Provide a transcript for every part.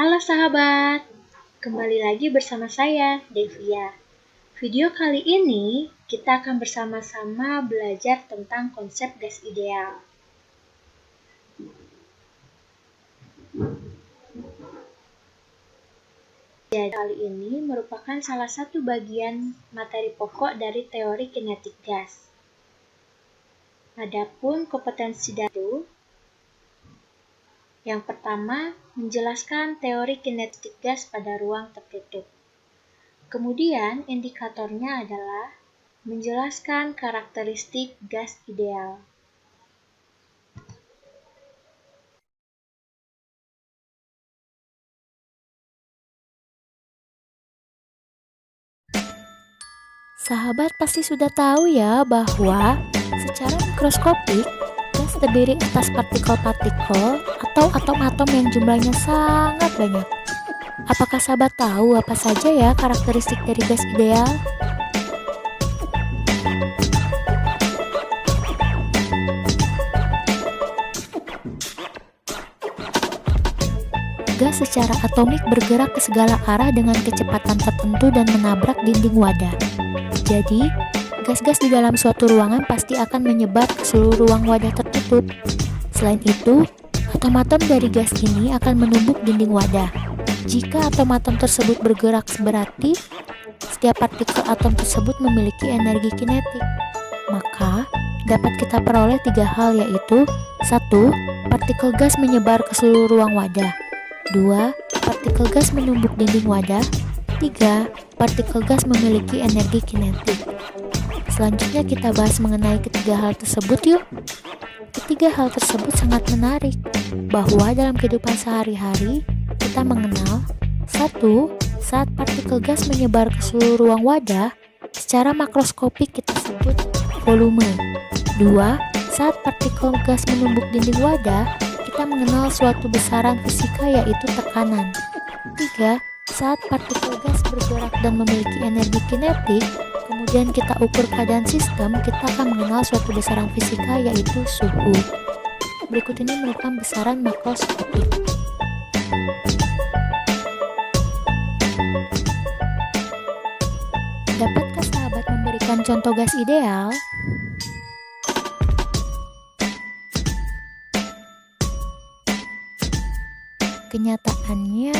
Halo sahabat, kembali lagi bersama saya, Devia. Video kali ini kita akan bersama-sama belajar tentang konsep gas ideal. Jadi kali ini merupakan salah satu bagian materi pokok dari teori kinetik gas. Adapun kompetensi itu, yang pertama, menjelaskan teori kinetik gas pada ruang tertutup. Kemudian, indikatornya adalah menjelaskan karakteristik gas ideal. Sahabat pasti sudah tahu ya bahwa secara mikroskopik gas terdiri atas partikel-partikel atau atom-atom yang jumlahnya sangat banyak. Apakah sahabat tahu apa saja ya karakteristik dari gas ideal? Gas secara atomik bergerak ke segala arah dengan kecepatan tertentu dan menabrak dinding wadah. Jadi, gas-gas di dalam suatu ruangan pasti akan menyebar ke seluruh ruang wadah tertutup. Selain itu, atom-atom dari gas ini akan menumbuk dinding wadah. Jika atom-atom tersebut bergerak berarti setiap partikel atom tersebut memiliki energi kinetik. Maka, dapat kita peroleh 3 hal yaitu 1. Partikel gas menyebar ke seluruh ruang wadah. 2. Partikel gas menumbuk dinding wadah. 3. Partikel gas memiliki energi kinetik. Selanjutnya kita bahas mengenai ketiga hal tersebut yuk. Ketiga hal tersebut sangat menarik, bahwa dalam kehidupan sehari-hari kita mengenal 1. Saat partikel gas menyebar ke seluruh ruang wadah, secara makroskopik kita sebut volume. 2. Saat partikel gas menumbuk dinding wadah, kita mengenal suatu besaran fisika yaitu tekanan. 3. Saat partikel gas bergerak dan memiliki energi kinetik, kemudian kita ukur keadaan sistem, kita akan mengenal suatu besaran fisika yaitu suhu. Berikut ini merupakan besaran makroskopik. Dapatkah sahabat memberikan contoh gas ideal? Kenyataannya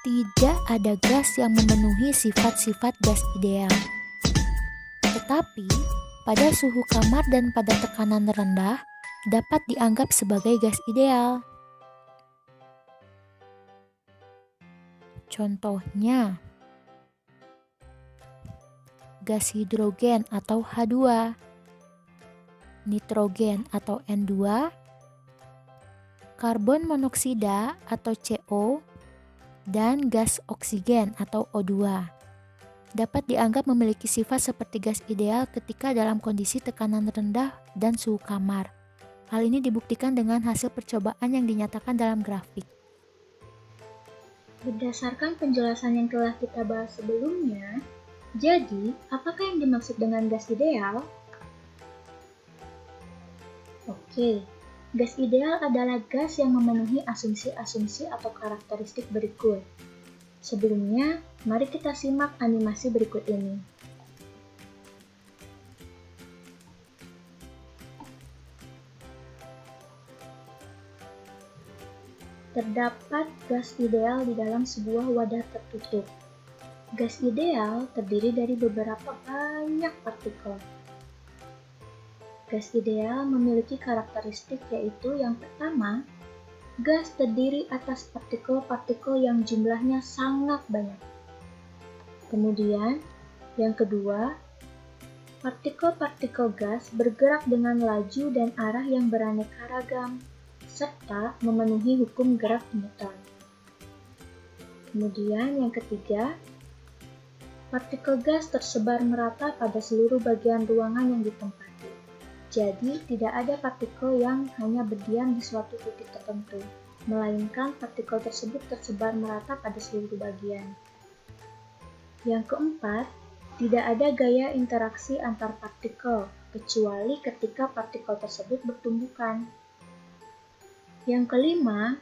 tidak ada gas yang memenuhi sifat-sifat gas ideal. Tetapi, pada suhu kamar dan pada tekanan rendah dapat dianggap sebagai gas ideal. Contohnya, gas hidrogen atau H2, nitrogen atau N2, karbon monoksida atau CO, dan gas oksigen atau O2. Dapat dianggap memiliki sifat seperti gas ideal ketika dalam kondisi tekanan rendah dan suhu kamar. Hal ini dibuktikan dengan hasil percobaan yang dinyatakan dalam grafik. Berdasarkan penjelasan yang telah kita bahas sebelumnya, jadi apakah yang dimaksud dengan gas ideal? Oke, gas ideal adalah gas yang memenuhi asumsi-asumsi atau karakteristik berikut. Sebelumnya, mari kita simak animasi berikut ini. Terdapat gas ideal di dalam sebuah wadah tertutup. Gas ideal terdiri dari beberapa banyak partikel. Gas ideal memiliki karakteristik yaitu yang pertama, gas terdiri atas partikel-partikel yang jumlahnya sangat banyak. Kemudian, yang kedua, partikel-partikel gas bergerak dengan laju dan arah yang beraneka ragam, serta memenuhi hukum gerak Newton. Kemudian, yang ketiga, partikel gas tersebar merata pada seluruh bagian ruangan yang ditempati. Jadi, tidak ada partikel yang hanya berdiam di suatu titik tertentu, melainkan partikel tersebut tersebar merata pada seluruh bagian. Yang keempat, tidak ada gaya interaksi antar partikel, kecuali ketika partikel tersebut bertumbukan. Yang kelima,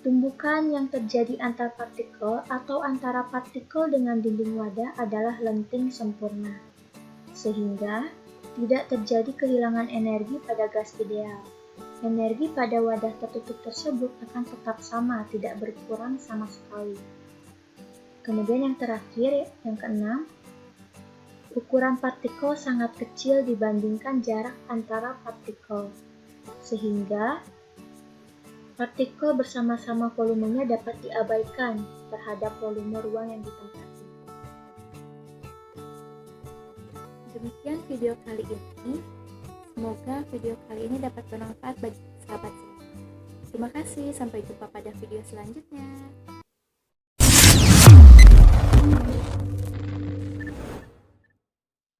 tumbukan yang terjadi antar partikel atau antara partikel dengan dinding wadah adalah lenting sempurna, sehingga tidak terjadi kehilangan energi pada gas ideal. Energi pada wadah tertutup tersebut akan tetap sama, tidak berkurang sama sekali. Kemudian yang terakhir, yang keenam, ukuran partikel sangat kecil dibandingkan jarak antara partikel, sehingga partikel bersama-sama volumenya dapat diabaikan terhadap volume ruang yang ditempati. Demikian video kali ini. Semoga video kali ini dapat bermanfaat bagi sahabat semua. Terima kasih, sampai jumpa pada video selanjutnya.